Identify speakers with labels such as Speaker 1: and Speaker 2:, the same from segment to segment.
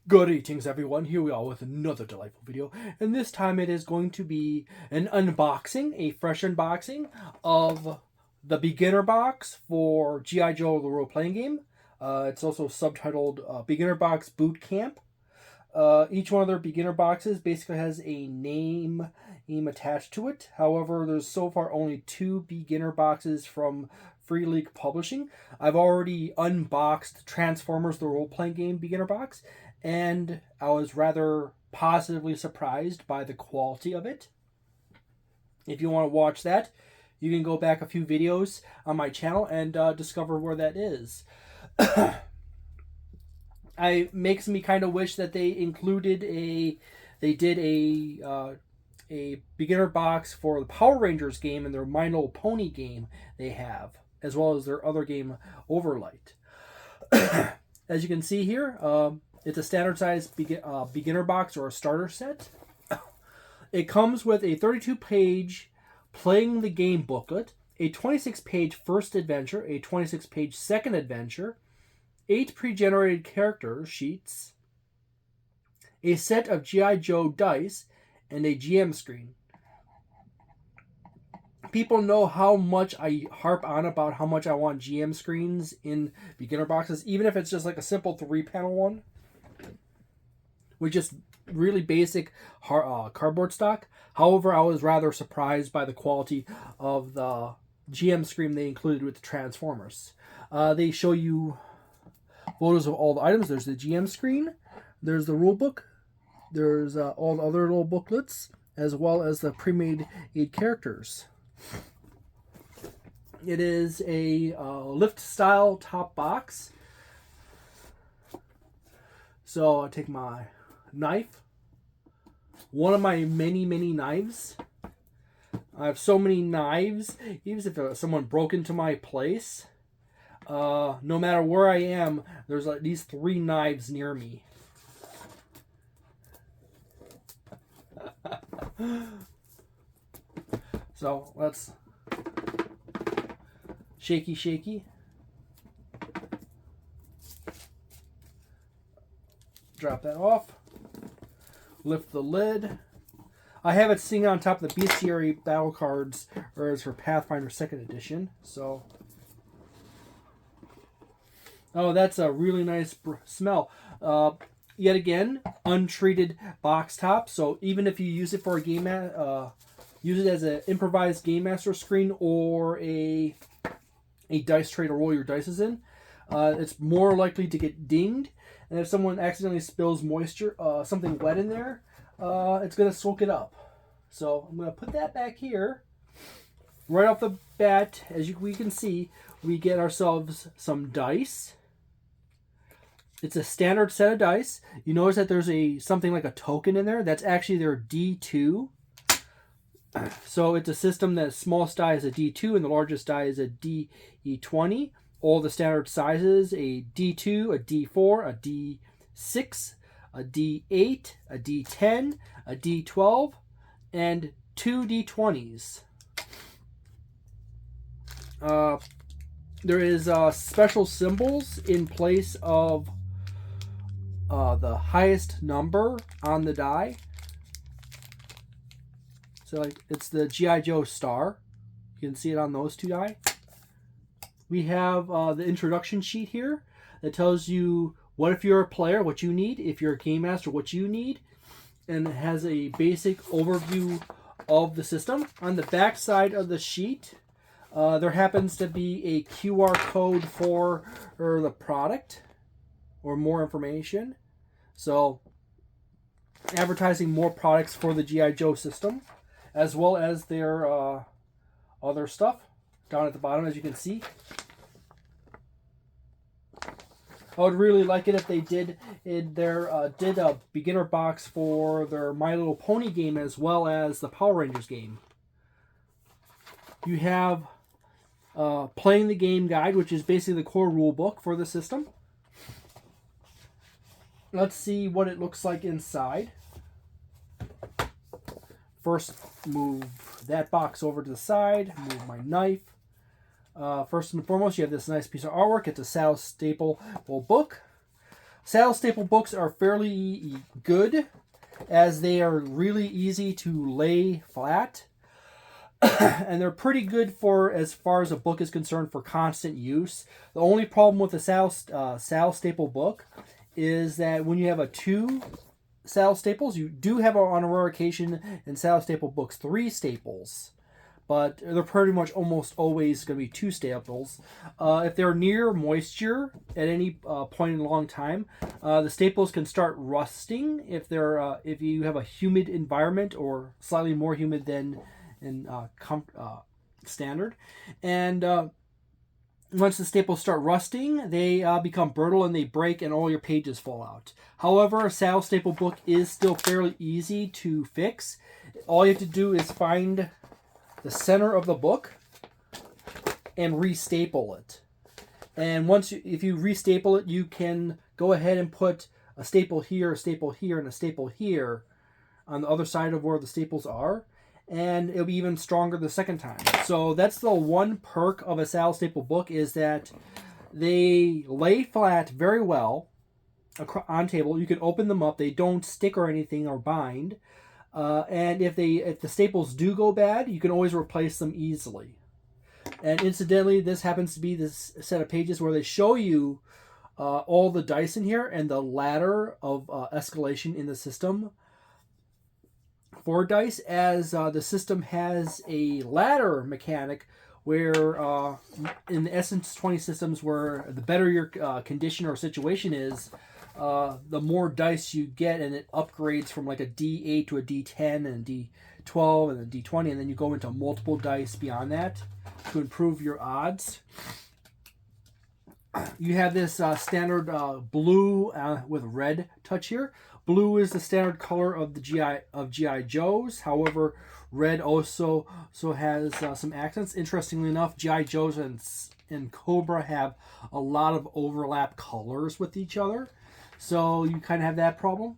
Speaker 1: Greetings everyone, here we are with another delightful video, and this time it is going to be an unboxing, a fresh unboxing of the beginner box for G.I. Joe the role-playing game. It's also subtitled Beginner Box Boot Camp. Each one of their beginner boxes basically has a name attached to it. However, there's so far only 2 beginner boxes from Free League Publishing. I've already unboxed Transformers the role-playing game beginner box, and I was rather positively surprised by the quality of it. If you want to watch that, you can go back a few videos on my channel and discover where that is. It makes me kind of wish that they included a beginner box for the Power Rangers game and their My Little Pony game they have, as well as their other game Overlight. As you can see here, it's a standard size beginner box or a starter set. It comes with a 32-page playing the game booklet, a 26-page first adventure, a 26-page second adventure, 8 pre-generated character sheets, a set of G.I. Joe dice, and a GM screen. People know how much I harp on about how much I want GM screens in beginner boxes, even if it's just like a simple 3-panel one with just really basic cardboard stock. However, I was rather surprised by the quality of the GM screen they included with the Transformers. They show you photos of all the items. There's the GM screen, there's the rule book, there's all the other little booklets, as well as the pre-made 8 characters. It is a lift style top box. So I take my knife, one of my many knives. I have so many knives, even if someone broke into my place, no matter where I am, there's at least 3 knives near me. So let's shaky. Drop that off. Lift the lid. I have it sitting on top of the bestiary battle cards, or it's for Pathfinder 2nd edition. So, oh, that's a really nice smell. Yet again, untreated box top. So even if you use it for a game, use it as an improvised game master screen or a dice tray to roll your dice in, it's more likely to get dinged. And if someone accidentally spills moisture, something wet in there, it's going to soak it up. So I'm going to put that back here. Right off the bat, as we can see, we get ourselves some dice. It's a standard set of dice. You notice that there's something like a token in there. That's actually their D2. So it's a system that smallest die is a D2 and the largest die is a DE20. All the standard sizes, a D2, a D4, a D6, a D8, a D10, a D12, and 2 D20s. There is special symbols in place of the highest number on the die. So like it's the G.I. Joe star. You can see it on those 2 die. We have the introduction sheet here that tells you what if you're a player, what you need, if you're a game master, what you need, and it has a basic overview of the system. On the back side of the sheet, there happens to be a QR code for the product or more information. So advertising more products for the G.I. Joe system, as well as their other stuff down at the bottom, as you can see. I would really like it if they did a beginner box for their My Little Pony game as well as the Power Rangers game. You have playing the game guide, which is basically the core rule book for the system. Let's see what it looks like inside. First, move that box over to the side. Move my knife. First and foremost, you have this nice piece of artwork. It's a saddle staple book. Saddle staple books are fairly good, as they are really easy to lay flat. And they're pretty good for, as far as a book is concerned, for constant use. The only problem with the saddle staple book is that when you have 2 saddle staples, you do have on a rare occasion in saddle staple books 3 staples, but they're pretty much almost always going to be 2 staples. If they're near moisture at any point in a long time, the staples can start rusting if you have a humid environment, or slightly more humid than in standard. And once the staples start rusting, they become brittle and they break, and all your pages fall out. However, a saddle staple book is still fairly easy to fix. All you have to do is find the center of the book and restaple it. And if you restaple it, you can go ahead and put a staple here, and a staple here on the other side of where the staples are, and it'll be even stronger the second time. So that's the one perk of a saddle staple book, is that they lay flat very well on table. You can open them up; they don't stick or anything or bind. And if the staples do go bad, you can always replace them easily. And incidentally, this happens to be this set of pages where they show you all the dice in here and the ladder of escalation in the system for dice, as the system has a ladder mechanic where in the Essence 20 systems, where the better your condition or situation is, the more dice you get, and it upgrades from like a D8 to a D10 and a D12 and a D20, and then you go into multiple dice beyond that to improve your odds. You have this standard blue with red touch here. Blue is the standard color of the GI Joes. However, red also has some accents. Interestingly enough, GI Joes and COBRA have a lot of overlap colors with each other, so you kind of have that problem.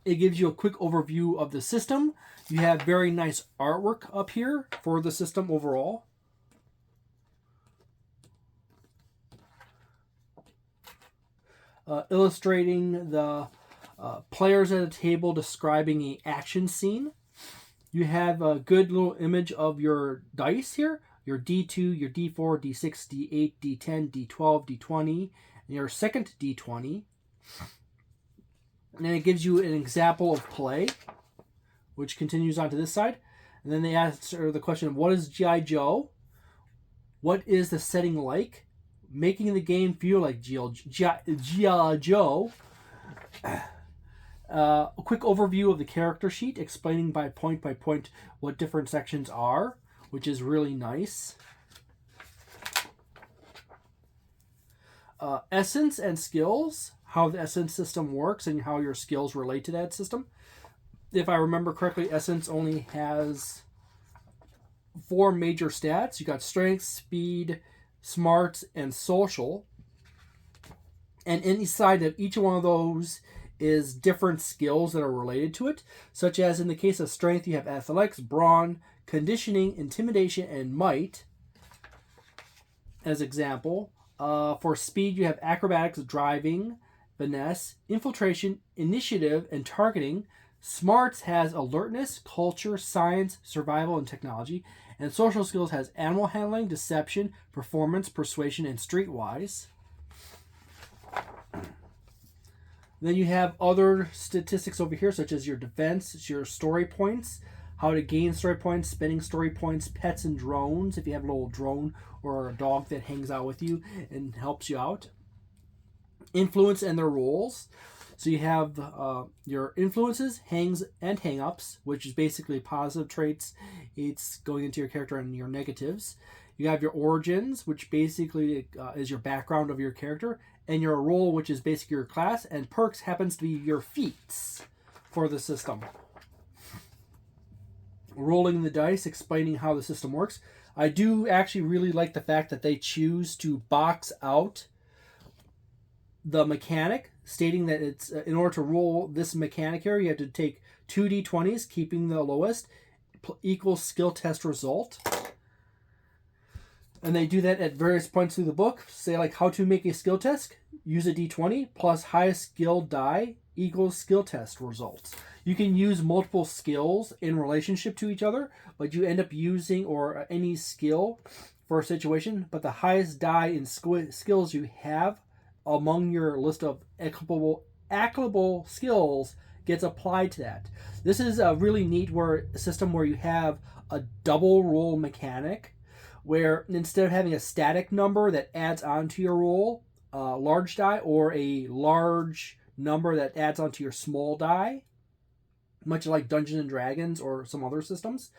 Speaker 1: It gives you a quick overview of the system. You have very nice artwork up here for the system overall. Illustrating the players at a table, describing an action scene. You have a good little image of your dice here. Your D2, your D4, D6, D8, D10, D12, D20, and your second D20. And then it gives you an example of play, which continues on to this side. And then they answer the question, what is G.I. Joe? What is the setting like? Making the game feel like G.I. Joe. A quick overview of the character sheet, explaining by point what different sections are, which is really nice. Essence and skills, how the Essence system works and how your skills relate to that system. If I remember correctly, Essence only has 4 major stats. You got strength, speed, smarts, and social. And inside of each one of those is different skills that are related to it, such as in the case of strength, you have athletics, brawn, conditioning, intimidation, and might as example. For speed, you have acrobatics, driving, finesse, infiltration, initiative, and targeting. Smarts has alertness, culture, science, survival, and technology. And social skills has animal handling, deception, performance, persuasion, and streetwise. Then you have other statistics over here, such as your defense, your story points, how to gain story points, spending story points, pets and drones, if you have a little drone or a dog that hangs out with you and helps you out. Influence and their roles. So you have your influences, hangs, and hang-ups, which is basically positive traits. It's going into your character, and your negatives. You have your origins, which basically is your background of your character, and your role, which is basically your class, and perks happens to be your feats for the system. Rolling the dice, explaining how the system works. I do actually really like the fact that they choose to box out the mechanic, stating that it's in order to roll this mechanic here, you have to take 2 d20s, keeping the lowest, equals skill test result. And they do that at various points through the book. Say like how to make a skill test. Use a d20 plus highest skill die equals skill test results. You can use multiple skills in relationship to each other, but you end up using or any skill for a situation. But the highest die in skills you have among your list of applicable skills gets applied to that. This is a really neat system where you have a double roll mechanic, where instead of having a static number that adds onto your roll, large die, or a large number that adds onto your small die, much like Dungeons and Dragons or some other systems,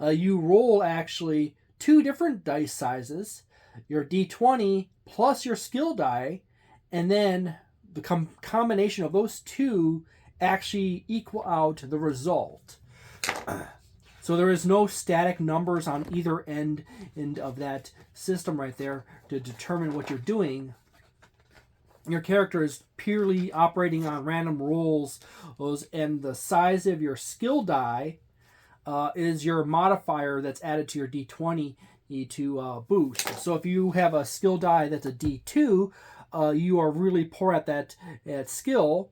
Speaker 1: you roll actually 2 different dice sizes, your d20 plus your skill die, and then the combination of those 2 actually equal out the result. So there is no static numbers on either end of that system right there to determine what you're doing. Your character is purely operating on random rolls, and the size of your skill die is your modifier that's added to your d20 to boost. So if you have a skill die that's a d2, you are really poor at that skill,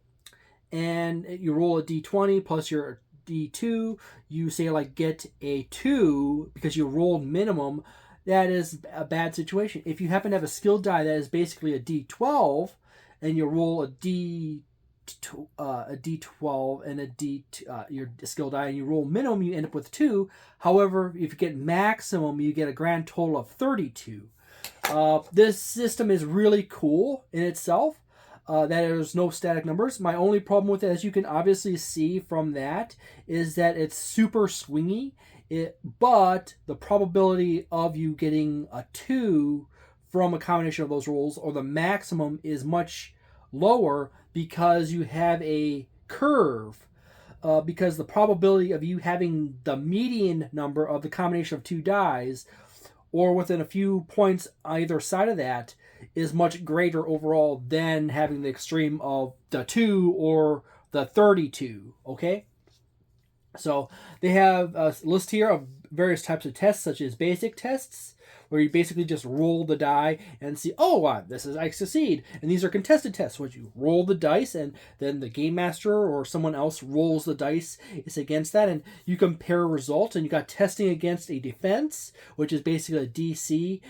Speaker 1: and you roll a d20 plus your d2, you say like get a 2 because you rolled minimum. That is a bad situation. If you happen to have a skill die that is basically a d12 and you roll a d12 and your skill die and you roll minimum, you end up with 2. However, if you get maximum, you get a grand total of 32. This system is really cool in itself. That there's no static numbers. My only problem with it, as you can obviously see from that, is that it's super swingy. But the probability of you getting a 2 from a combination of those rolls, or the maximum, is much lower because you have a curve. Because the probability of you having the median number of the combination of 2 dies, or within a few points either side of that, is much greater overall than having the extreme of the 2 or the 32. Okay? So they have a list here of various types of tests, such as basic tests, where you basically just roll the die and see, oh, wow, I succeed. And these are contested tests, which you roll the dice, and then the game master or someone else rolls the dice against that, and you compare results. And you got testing against a defense, which is basically a DC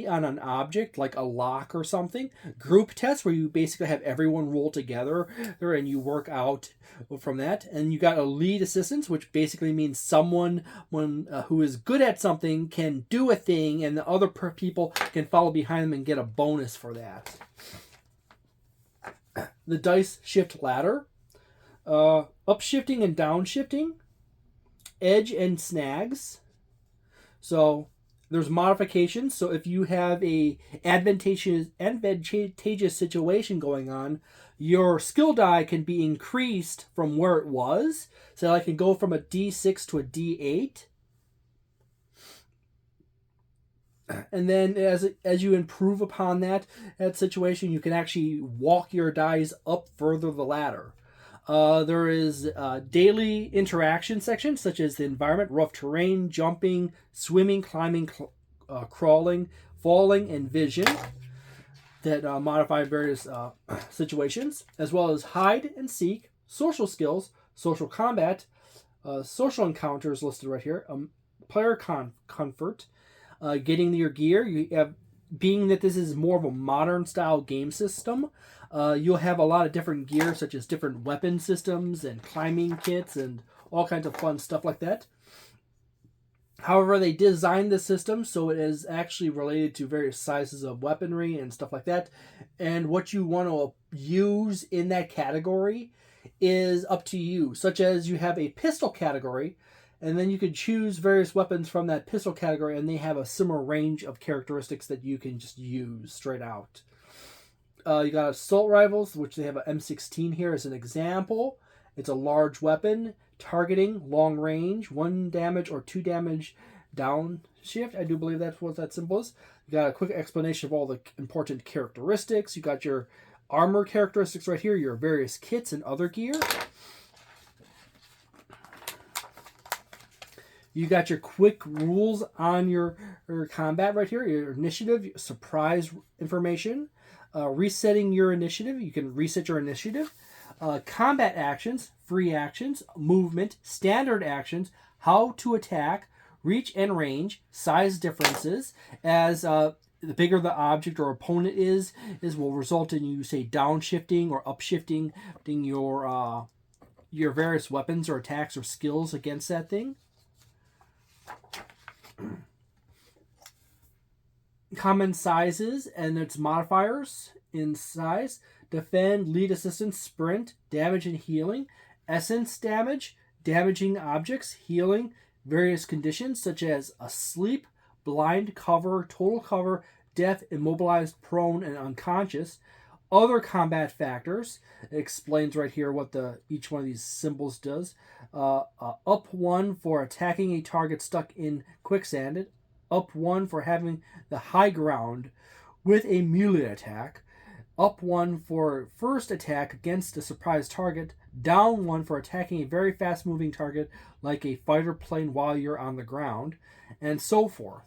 Speaker 1: on an object, like a lock or something. Group tests, where you basically have everyone roll together, and you work out from that. And you got a lead assistance, which basically means someone who is good at something can do a thing, and the other people can follow behind them and get a bonus for that. The dice shift ladder, upshifting and downshifting, edge and snags. So there's modifications. So if you have a advantageous situation going on, your skill die can be increased from where it was. So I can go from a D6 to a D8. And then as you improve upon that situation, you can actually walk your dice up further the ladder. There is daily interaction sections, such as the environment, rough terrain, jumping, swimming, climbing, crawling, falling, and vision, that modify various situations, as well as hide and seek, social skills, social combat, social encounters listed right here, player comfort, getting your gear. You have, being that this is more of a modern style game system, you'll have a lot of different gear, such as different weapon systems and climbing kits and all kinds of fun stuff like that. However, they designed the system so it is actually related to various sizes of weaponry and stuff like that. And what you want to use in that category is up to you. Such as you have a pistol category, and then you can choose various weapons from that pistol category, and they have a similar range of characteristics that you can just use straight out. You got assault rifles, which they have an M16 here as an example. It's a large weapon, targeting, long range, 1 damage or 2 damage downshift. I do believe that's what that symbol is. You got a quick explanation of all the important characteristics. You got your armor characteristics right here, your various kits and other gear. You got your quick rules on your combat right here, your initiative, surprise information, resetting your initiative. You can reset your initiative. Combat actions, free actions, movement, standard actions, how to attack, reach and range, size differences. As the bigger the object or opponent is will result in you, say, downshifting or upshifting your various weapons or attacks or skills against that thing. Common sizes and its modifiers in size: defend, lead assistance, sprint, damage and healing, essence damage, damaging objects, healing, various conditions such as asleep, blind, cover, total cover, death, immobilized, prone, and unconscious. Other combat factors. It explains right here what each one of these symbols does. Up 1 for attacking a target stuck in quicksand. Up 1 for having the high ground with a melee attack. Up 1 for first attack against a surprise target. Down 1 for attacking a very fast moving target like a fighter plane while you're on the ground. And so forth.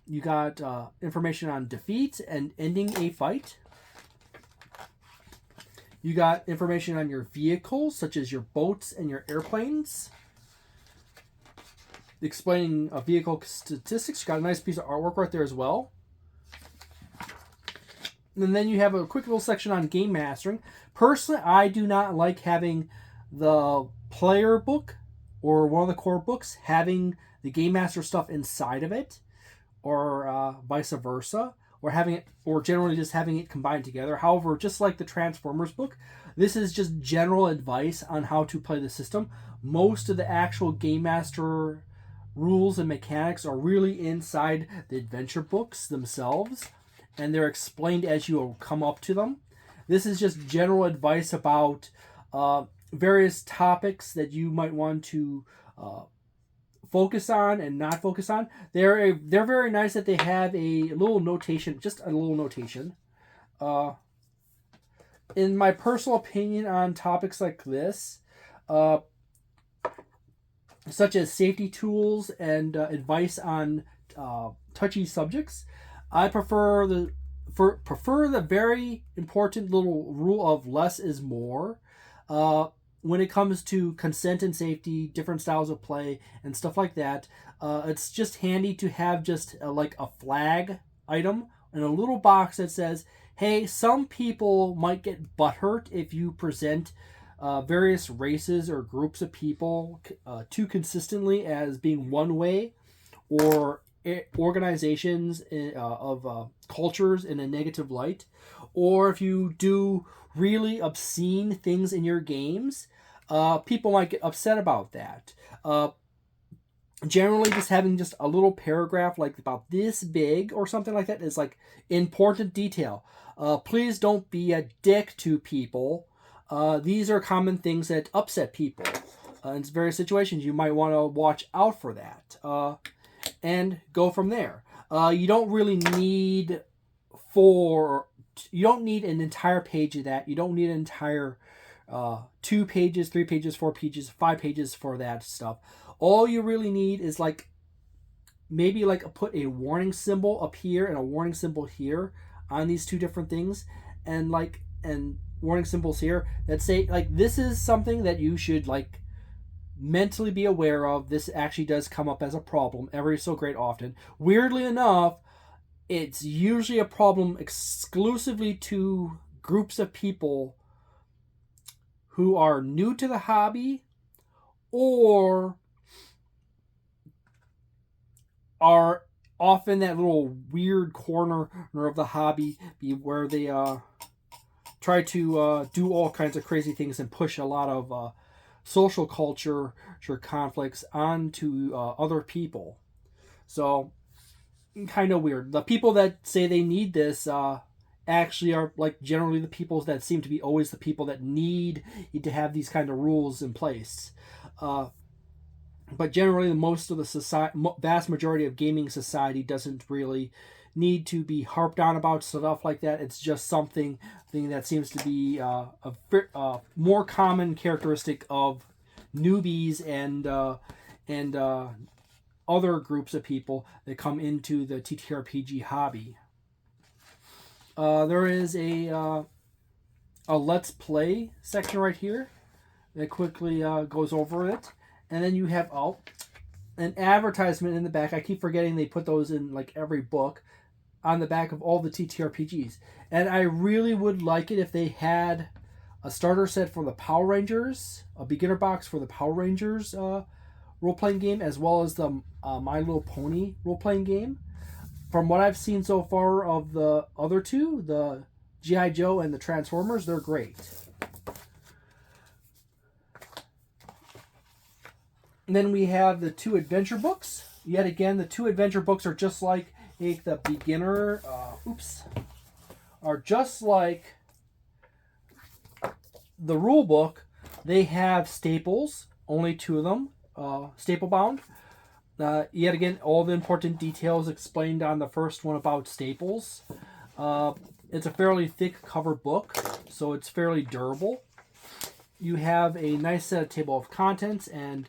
Speaker 1: You got information on defeat and ending a fight. You got information on your vehicles, such as your boats and your airplanes. Explaining vehicle statistics. You got a nice piece of artwork right there as well. And then you have a quick little section on game mastering. Personally, I do not like having the player book or one of the core books having the game master stuff inside of it, or vice versa. Or having it, or generally just having it combined together. However, just like the Transformers book, this is just general advice on how to play the system. Most of the actual Game Master rules and mechanics are really inside the adventure books themselves, and they're explained as you come up to them. This is just general advice about various topics that you might want to focus on and not focus on. They're very nice that they have a little notation, just a little notation. In my personal opinion on topics like this, such as safety tools and advice on touchy subjects, I prefer the very important little rule of less is more. When it comes to consent and safety, different styles of play, and stuff like that, it's just handy to have just like a flag item in a little box that says, hey, some people might get butthurt if you present various races or groups of people too consistently as being one way, or organizations of cultures in a negative light, or if you do really obscene things in your games, people might get upset about that. Generally, just having just a little paragraph like about this big or something like that is like important detail. Please don't be a dick to people. These are common things that upset people. In various situations, you might want to watch out for that. And go from there. You don't really need you don't need an entire page of that. You don't need an entire 2 pages, 3 pages, 4 pages, 5 pages for that stuff. All you really need is like maybe like put a warning symbol up here and a warning symbol here on these 2 different things, and warning symbols here that say like this is something that you should like mentally be aware of. This actually does come up as a problem every so great often. Weirdly enough, it's usually a problem exclusively to groups of people who are new to the hobby or are often that little weird corner of the hobby where they try to do all kinds of crazy things and push a lot of social culture conflicts onto other people. So kind of weird. The people that say they need this actually are like generally the people that seem to be always the people that need to have these kind of rules in place. But generally, most of the vast majority of gaming society doesn't really need to be harped on about stuff like that. It's just something that seems to be a more common characteristic of newbies and other groups of people that come into the TTRPG hobby. There is a Let's Play section right here that quickly goes over it. And then you have an advertisement in the back. I keep forgetting they put those in like every book on the back of all the TTRPGs. And I really would like it if they had a starter set for the Power Rangers, a beginner box for the Power Rangers role-playing game, as well as the My Little Pony role-playing game. From what I've seen so far of the other two, the G.I. Joe and the Transformers, they're great. And then we have the 2 adventure books. Yet again, the 2 adventure books are just like the beginner, are just like the rule book. They have staples, only 2 of them, staple bound. Yet again, all the important details explained on the first one about staples. It's a fairly thick cover book, so it's fairly durable. You have a nice set of table of contents and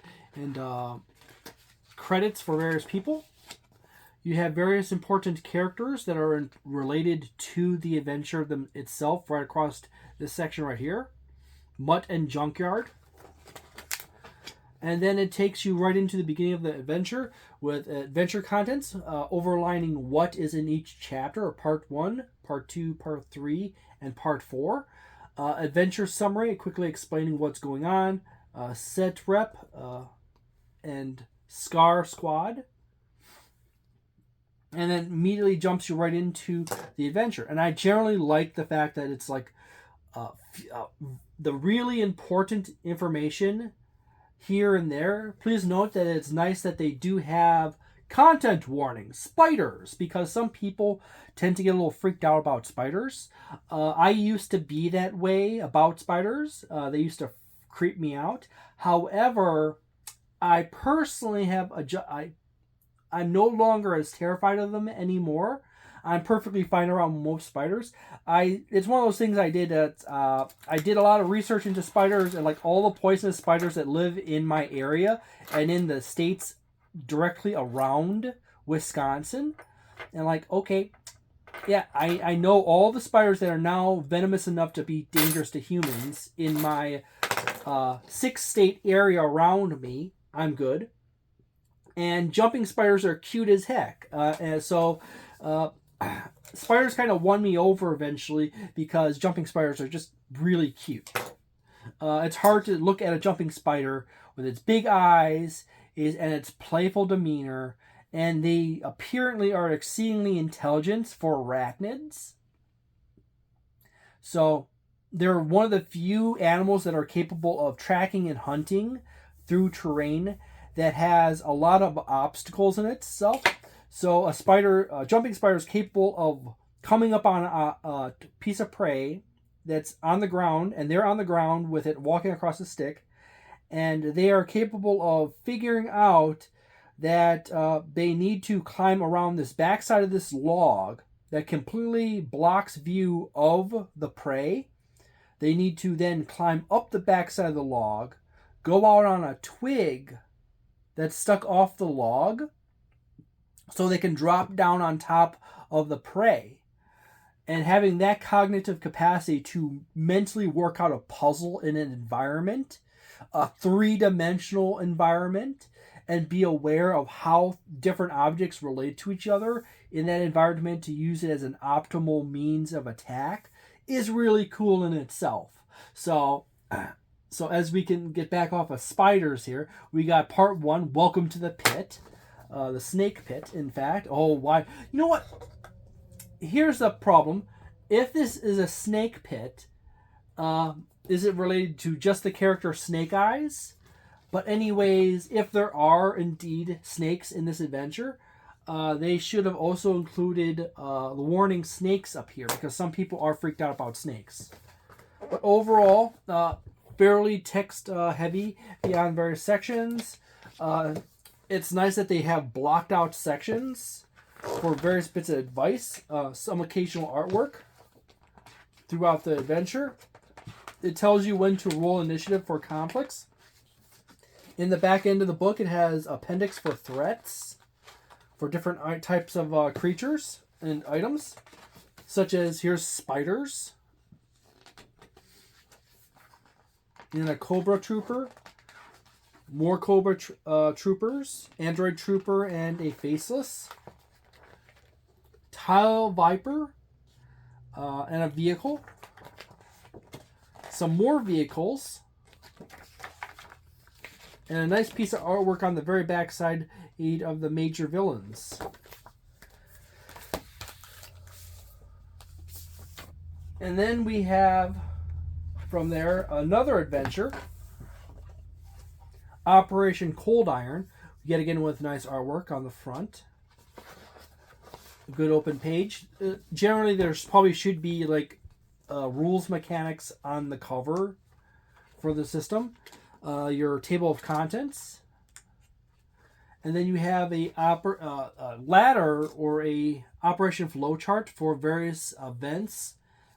Speaker 1: credits for various people. You have various important characters that are related to the adventure itself right across this section right here. Mutt and Junkyard. And then it takes you right into the beginning of the adventure with adventure contents, overlining what is in each chapter, or part 1, part 2, part 3, and part 4. Adventure summary, quickly explaining what's going on. Set rep, and Scar Squad. And then immediately jumps you right into the adventure. And I generally like the fact that it's like the really important information here and there. Please note that it's nice that they do have content warnings, spiders, because some people tend to get a little freaked out about spiders. I used to be that way about spiders. They used to creep me out. However, I personally have I'm no longer as terrified of them anymore. I'm perfectly fine around most spiders. It's one of those things I did that I did a lot of research into spiders and like all the poisonous spiders that live in my area and in the states directly around Wisconsin. And like, okay, yeah, I know all the spiders that are now venomous enough to be dangerous to humans in my 6-state area around me. I'm good. And jumping spiders are cute as heck. And so spiders kind of won me over eventually because jumping spiders are just really cute. It's hard to look at a jumping spider with its big eyes and its playful demeanor, and they apparently are exceedingly intelligent for arachnids. So they're one of the few animals that are capable of tracking and hunting through terrain that has a lot of obstacles in itself. So a jumping spider is capable of coming up on a piece of prey that's on the ground, and they're on the ground with it walking across a stick, and they are capable of figuring out that they need to climb around this backside of this log that completely blocks view of the prey. They need to then climb up the backside of the log, go out on a twig that's stuck off the log so they can drop down on top of the prey. And having that cognitive capacity to mentally work out a puzzle in an environment, a 3-dimensional environment, and be aware of how different objects relate to each other in that environment to use it as an optimal means of attack is really cool in itself. So as we can get back off of spiders here, we got part 1, Welcome to the Pit. The snake pit, in fact. Oh, why? You know what? Here's the problem. If this is a snake pit, is it related to just the character Snake Eyes? But anyways, if there are indeed snakes in this adventure, they should have also included the warning snakes up here, because some people are freaked out about snakes. But overall, fairly text heavy beyond various sections. It's nice that they have blocked out sections for various bits of advice, some occasional artwork throughout the adventure. It tells you when to roll initiative for conflicts. In the back end of the book, it has appendix for threats for different types of creatures and items, such as here's spiders, and a cobra trooper, more cobra troopers, android trooper, and a faceless, tile viper, and a vehicle, some more vehicles, and a nice piece of artwork on the very back side of the major villains. And then we have from there another adventure, Operation Cold Iron, yet again with nice artwork on the front. A good open page. Generally, there's probably should be like rules mechanics on the cover for the system. Your table of contents. And then you have a ladder or a operation flow chart for various events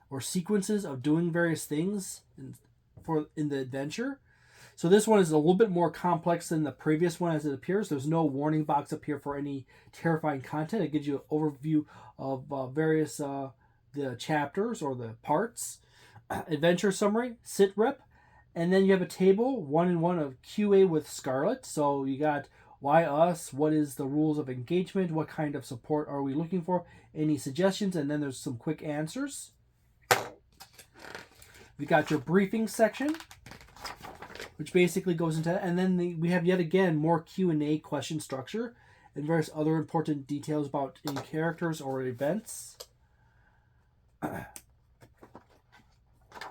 Speaker 1: or sequences of doing various things in the adventure. So this one is a little bit more complex than the previous one as it appears. There's no warning box up here for any terrifying content. It gives you an overview of various the chapters or the parts. Adventure summary, sit rep, and then you have a table 1-in-1 of QA with Scarlet. So you got why us, what is the rules of engagement, what kind of support are we looking for, any suggestions, and then there's some quick answers. We got your briefing section, which basically goes into, and then we have yet again more Q&A question structure and various other important details about in characters or events. And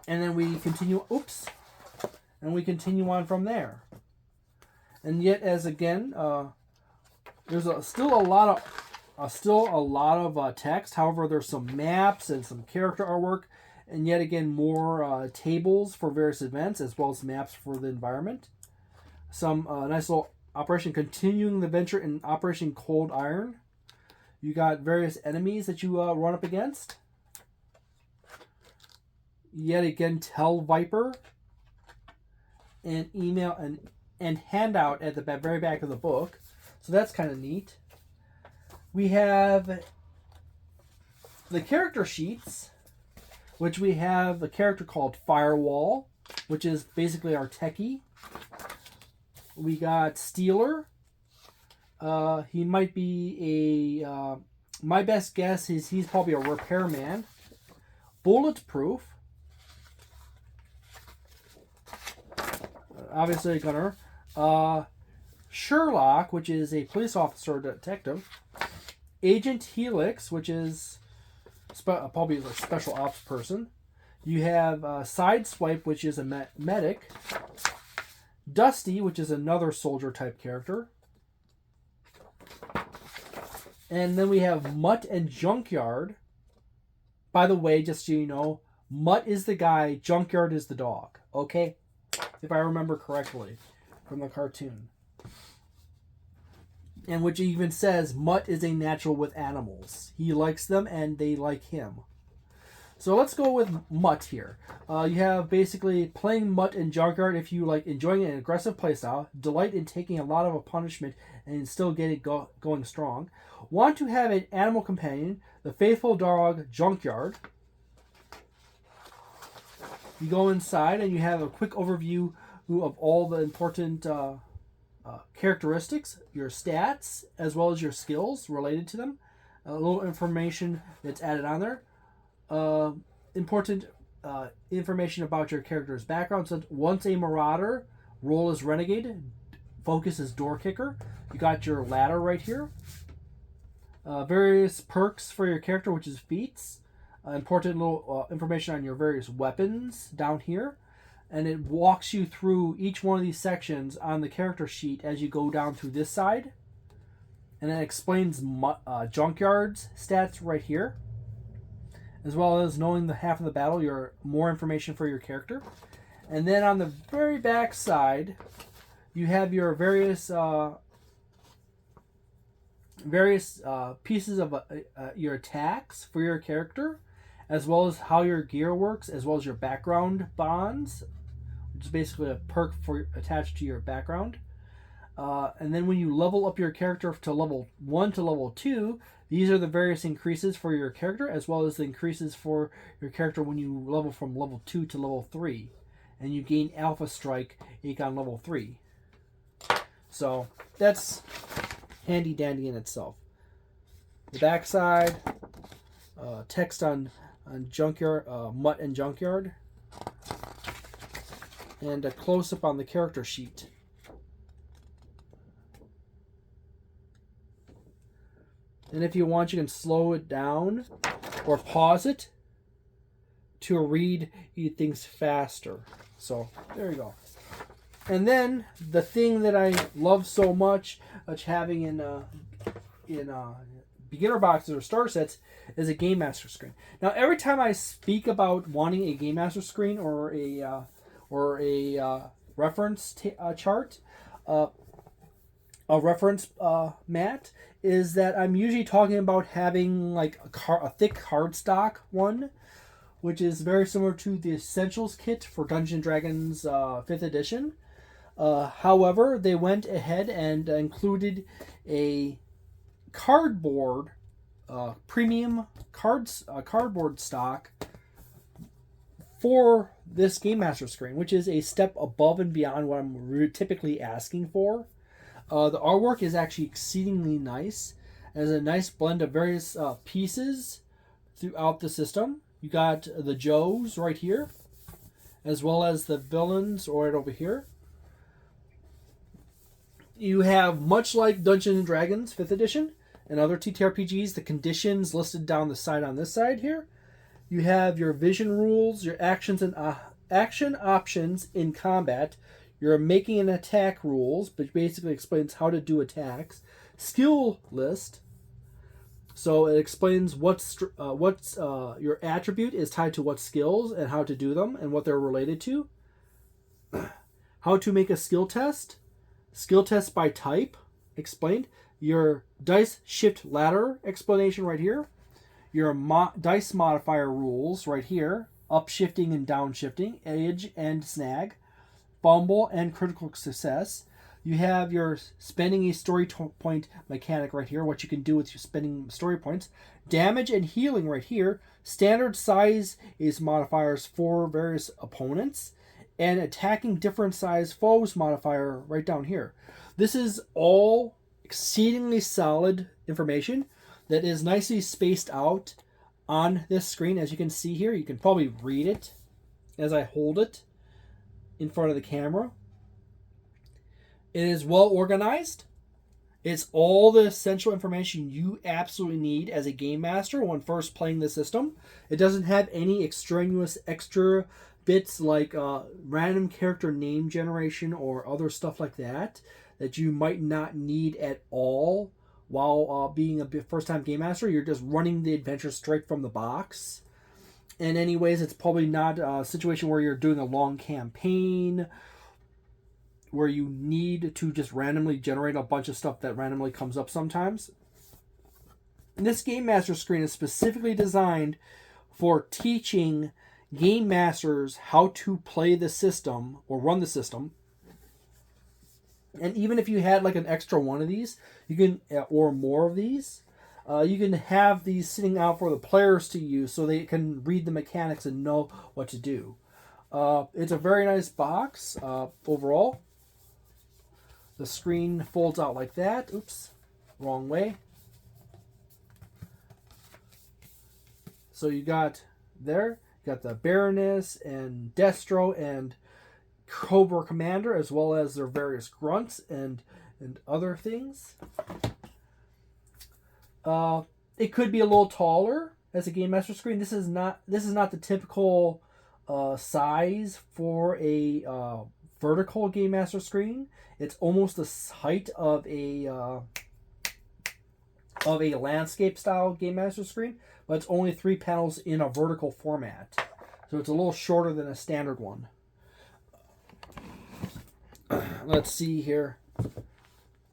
Speaker 1: then we continue, and we continue on from there. And yet, as again, there's still a lot of text. However, there's some maps and some character artwork, and yet again more tables for various events as well as maps for the environment. Some nice little operation continuing the adventure in Operation Cold Iron. You got various enemies that you run up against. Yet again, Tell Viper and email and handout at the very back of the book. So that's kind of neat. We have the character sheets, which we have a character called Firewall, which is basically our techie. We got Stealer. He might be a... my best guess is he's probably a repairman. Bulletproof. Obviously a gunner. Sherlock, which is a police officer detective. Agent Helix, which is probably a special ops person. You have Sideswipe, which is a medic. Dusty, which is another soldier type character. And then we have Mutt and Junkyard. By the way, just so you know, Mutt is the guy, Junkyard is the dog. Okay? If I remember correctly from the cartoon. And which even says Mutt is a natural with animals. He likes them and they like him. So let's go with Mutt here. You have basically playing Mutt and Junkyard if you like enjoying an aggressive playstyle, delight in taking a lot of a punishment and still get it going strong. Want to have an animal companion, the faithful dog Junkyard. You go inside and you have a quick overview of all the important characteristics, your stats, as well as your skills related to them. A little information that's added on there. Important information about your character's background. So once a marauder, role is renegade, focus is door kicker. You got your ladder right here. Various perks for your character, which is feats. Important little information on your various weapons down here. And it walks you through each one of these sections on the character sheet as you go down through this side. And it explains Junkyard's stats right here. As well as knowing the half of the battle, your more information for your character. And then on the very back side, you have your various pieces of your attacks for your character, as well as how your gear works, as well as your background bonds, which is basically a perk attached to your background. And then when you level up your character to level 1 to level 2, these are the various increases for your character, as well as the increases for your character when you level from level 2 to level 3. And you gain Alpha Strike on level 3. So that's handy dandy in itself. The backside, text on junkyard, mutt and junkyard, and a close-up on the character sheet. And if you want, you can slow it down or pause it to read things faster. So there you go. And then the thing that I love so much, having in beginner boxes or starter sets, is a game master screen. Now, every time I speak about wanting a game master screen or a reference chart, a reference mat, is that I'm usually talking about having like a thick cardstock one, which is very similar to the Essentials kit for Dungeons & Dragons 5th edition. However, they went ahead and included a cardboard, premium cardboard stock for this Game Master screen, which is a step above and beyond what I'm typically asking for. The artwork is actually exceedingly nice. It has a nice blend of various pieces throughout the system. You got the Joes right here, as well as the villains right over here. You have, much like Dungeons & Dragons 5th edition and other TTRPGs, the conditions listed down the side on this side here. You have your vision rules, your actions and action options in combat, your making an attack rules, which basically explains how to do attacks, skill list, so it explains what's your attribute is tied to what skills and how to do them and what they're related to, how to make a skill test by type explained, your dice shift ladder explanation right here, your dice modifier rules right here, upshifting and downshifting, edge and snag, fumble and critical success. You have your spending a story point mechanic right here, what you can do with your spending story points, damage and healing right here, standard size is modifiers for various opponents, and attacking different size foes modifier right down here. This is all exceedingly solid information that is nicely spaced out on this screen. As you can see here, you can probably read it as I hold it in front of the camera. It is well organized. It's all the essential information you absolutely need as a game master when first playing the system. It doesn't have any extraneous extra bits like random character name generation or other stuff like that you might not need at all while being a first-time game master. You're just running the adventure straight from the box. And anyways, it's probably not a situation where you're doing a long campaign where you need to just randomly generate a bunch of stuff that randomly comes up sometimes. And this Game Master screen is specifically designed for teaching game masters how to play the system or run the system. And even if you had like an extra one of these, you can, or more of these, you can have these sitting out for the players to use so they can read the mechanics and know what to do. It's a very nice box overall. The screen folds out like that. Oops, wrong way. So you got there, you got the Baroness and Destro and COBRA Commander, as well as their various grunts and other things. It could be a little taller as a Game Master screen. This is not the typical size for a vertical Game Master screen. It's almost the height of a landscape style Game Master screen, but it's only 3 panels in a vertical format. So it's a little shorter than a standard one. Let's see here.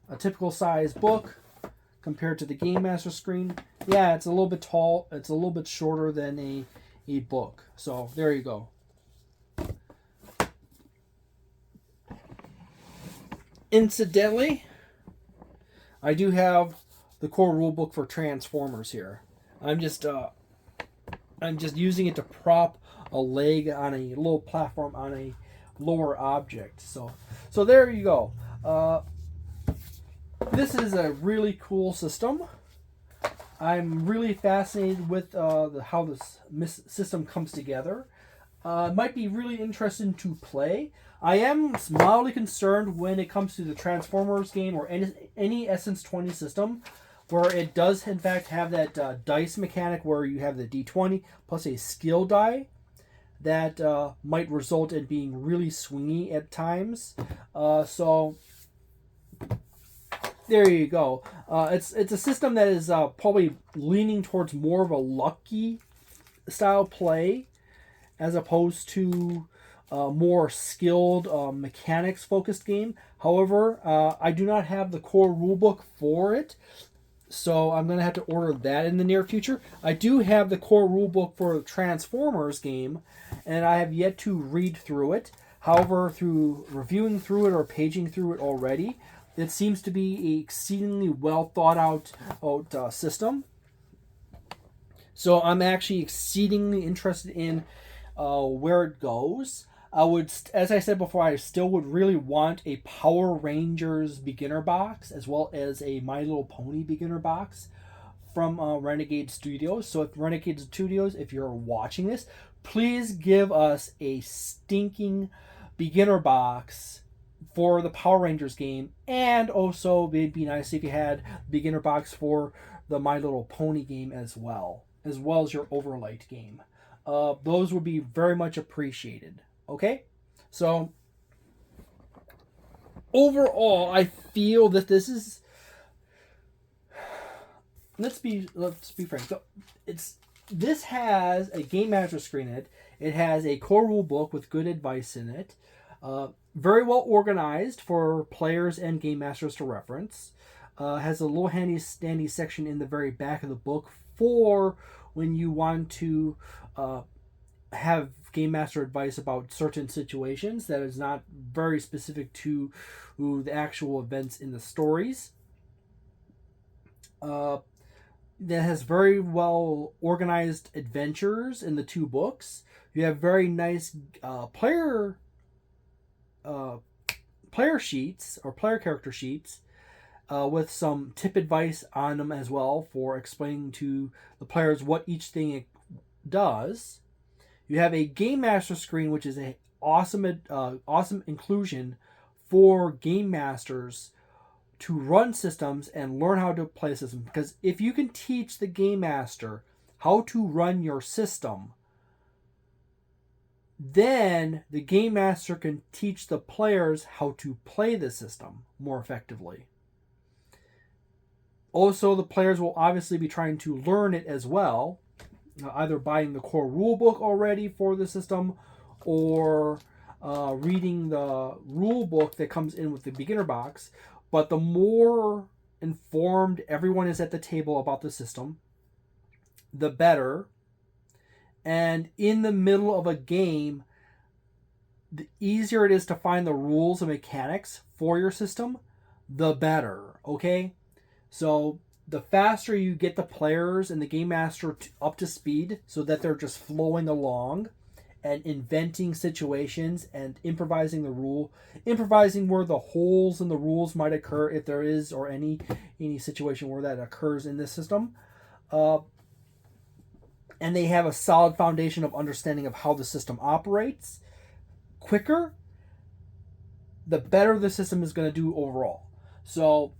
Speaker 1: A typical size book compared to the Game Master screen. Yeah, it's a little bit tall. It's a little bit shorter than a book. So there you go. Incidentally, I do have the core rulebook for Transformers here. I'm just using it to prop a leg on a little platform on a lower object. So there you go. This is a really cool system. I'm really fascinated with how this system comes together. It might be really interesting to play. I am mildly concerned when it comes to the Transformers game or any Essence 20 system, where it does in fact have that dice mechanic where you have the D20 plus a skill die that might result in being really swingy at times. So there you go. It's a system that is probably leaning towards more of a lucky style play as opposed to more skilled mechanics focused game. However, I do not have the core rulebook for it, so I'm going to have to order that in the near future. I do have the core rulebook for the Transformers game, and I have yet to read through it. However, through reviewing through it or paging through it already, it seems to be an exceedingly well thought out system. So I'm actually exceedingly interested in where it goes. I would, as I said before, I still would really want a Power Rangers beginner box as well as a My Little Pony beginner box from Renegade Studios. So if Renegade Studios, if you're watching this, please give us a stinking beginner box for the Power Rangers game, and also it'd be nice if you had beginner box for the My Little Pony game as well as your Overlight game. Those would be very much appreciated. Okay, so overall, I feel that this is. Let's be frank. So this has a game master screen in it. It has a core rule book with good advice in it. Very well organized for players and game masters to reference. Has a little handy dandy section in the very back of the book for when you want to have game master advice about certain situations that is not very specific to the actual events in the stories. That has very well organized adventures in the two books. You have very nice player sheets or player character sheets with some tip advice on them as well for explaining to the players what each thing does. You have a game master screen, which is an awesome inclusion for game masters to run systems and learn how to play systems. Because if you can teach the game master how to run your system, then the game master can teach the players how to play the system more effectively. Also, the players will obviously be trying to learn it as well, either buying the core rulebook already for the system or reading the rulebook that comes in with the beginner box. But the more informed everyone is at the table about the system, the better. And in the middle of a game, the easier it is to find the rules and mechanics for your system, the better. Okay? So the faster you get the players and the game master up to speed so that they're just flowing along and inventing situations and improvising where the holes in the rules might occur, if there is, or any situation where that occurs in this system. And they have a solid foundation of understanding of how the system operates quicker, the better the system is going to do overall. So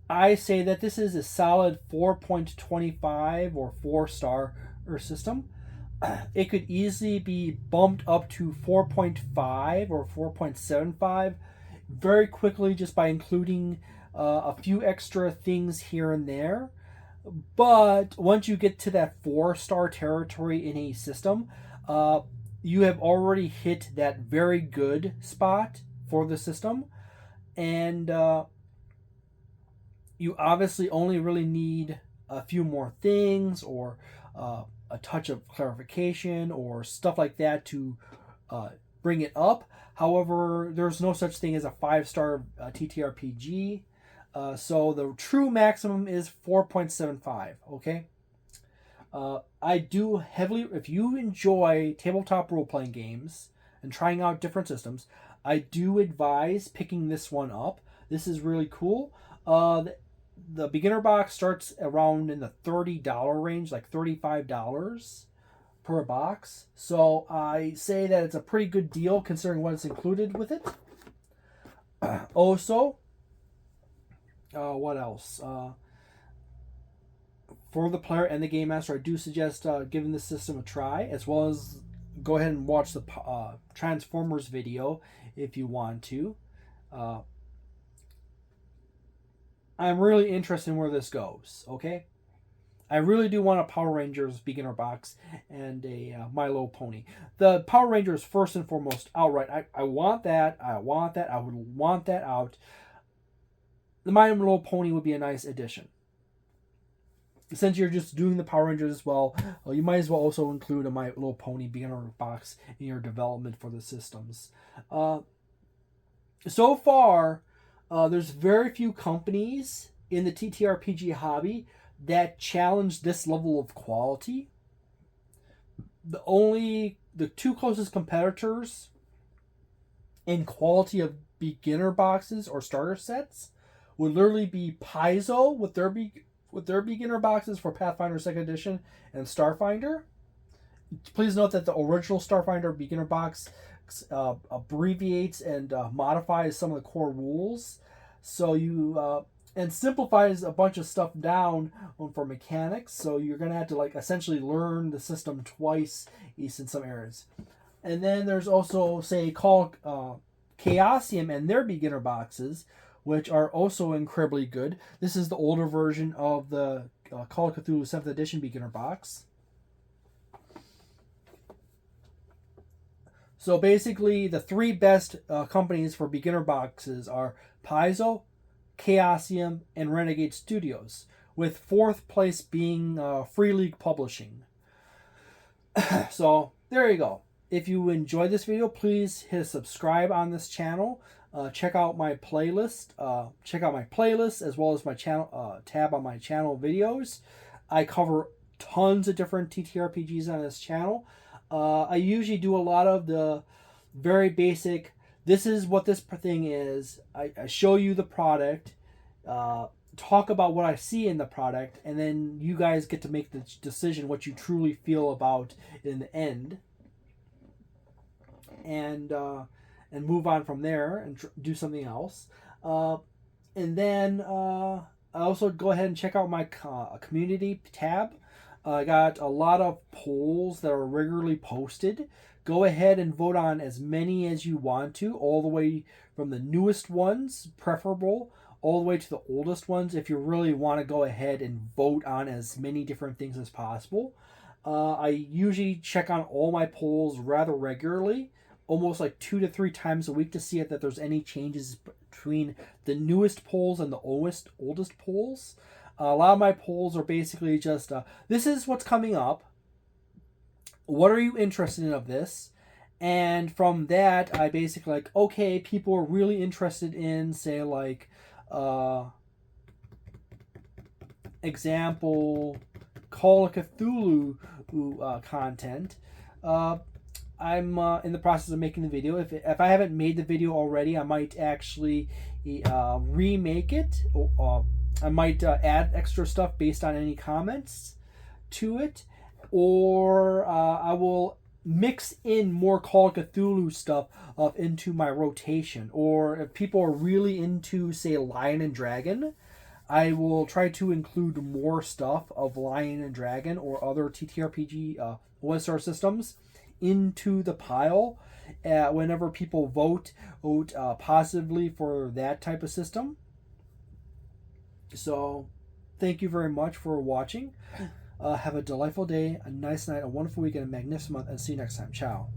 Speaker 1: I say that this is a solid 4.25 or 4-star system. It could easily be bumped up to 4.5 or 4.75 very quickly just by including a few extra things here and there. But once you get to that 4-star territory in a system, you have already hit that very good spot for the system. And you obviously only really need a few more things or a touch of clarification or stuff like that to bring it up. However, there's no such thing as a 5-star TTRPG. So the true maximum is 4.75. Okay. I do heavily, if you enjoy tabletop role-playing games and trying out different systems, I do advise picking this one up. This is really cool. The beginner box starts around in the $30 range, like $35 per box. So I say that it's a pretty good deal considering what is included with it. Also, what else? For the player and the game master, I do suggest giving this system a try, as well as go ahead and watch the Transformers video if you want to. I'm really interested in where this goes, okay? I really do want a Power Rangers beginner box and a My Little Pony. The Power Rangers, first and foremost, outright. I want that. I want that. I would want that out. The My Little Pony would be a nice addition. Since you're just doing the Power Rangers as well, you might as well also include a My Little Pony beginner box in your development for the systems. So far, there's very few companies in the TTRPG hobby that challenge this level of quality. The two closest competitors in quality of beginner boxes or starter sets would literally be Paizo with their beginner boxes for Pathfinder 2nd Edition and Starfinder. Please note that the original Starfinder beginner box abbreviates and modifies some of the core rules, so and simplifies a bunch of stuff down for mechanics. So you're gonna have to essentially learn the system twice in some areas. And then there's also Chaosium and their beginner boxes, which are also incredibly good. This is the older version of the Call of Cthulhu 7th Edition beginner box. So basically, the three best companies for beginner boxes are Paizo, Chaosium, and Renegade Studios, with fourth place being Free League Publishing. So there you go. If you enjoyed this video, please hit subscribe on this channel. Check out my playlist. Check out my playlist as well as my channel tab on my channel videos. I cover tons of different TTRPGs on this channel. I usually do a lot of the very basic, this is what this thing is. I show you the product, talk about what I see in the product, and then you guys get to make the decision what you truly feel about in the end. And move on from there and do something else. And then I also go ahead and check out my community tab. I got a lot of polls that are regularly posted. Go ahead and vote on as many as you want to, all the way from the newest ones, preferable, all the way to the oldest ones, if you really want to go ahead and vote on as many different things as possible. I usually check on all my polls rather regularly, almost like 2 to 3 times a week, to see if that there's any changes between the newest polls and the oldest polls. A lot of my polls are basically just, this is what's coming up. What are you interested in of this? And from that, I basically okay, people are really interested in, say, example, Call of Cthulhu content. I'm in the process of making the video. If I haven't made the video already, I might actually remake it. I might add extra stuff based on any comments to it, or I will mix in more Call of Cthulhu stuff into my rotation. Or if people are really into, say, Lion and Dragon, I will try to include more stuff of Lion and Dragon or other TTRPG OSR systems into the pile whenever people vote positively for that type of system. So thank you very much for watching. Have a delightful day, a nice night, a wonderful weekend, a magnificent month, and see you next time. Ciao.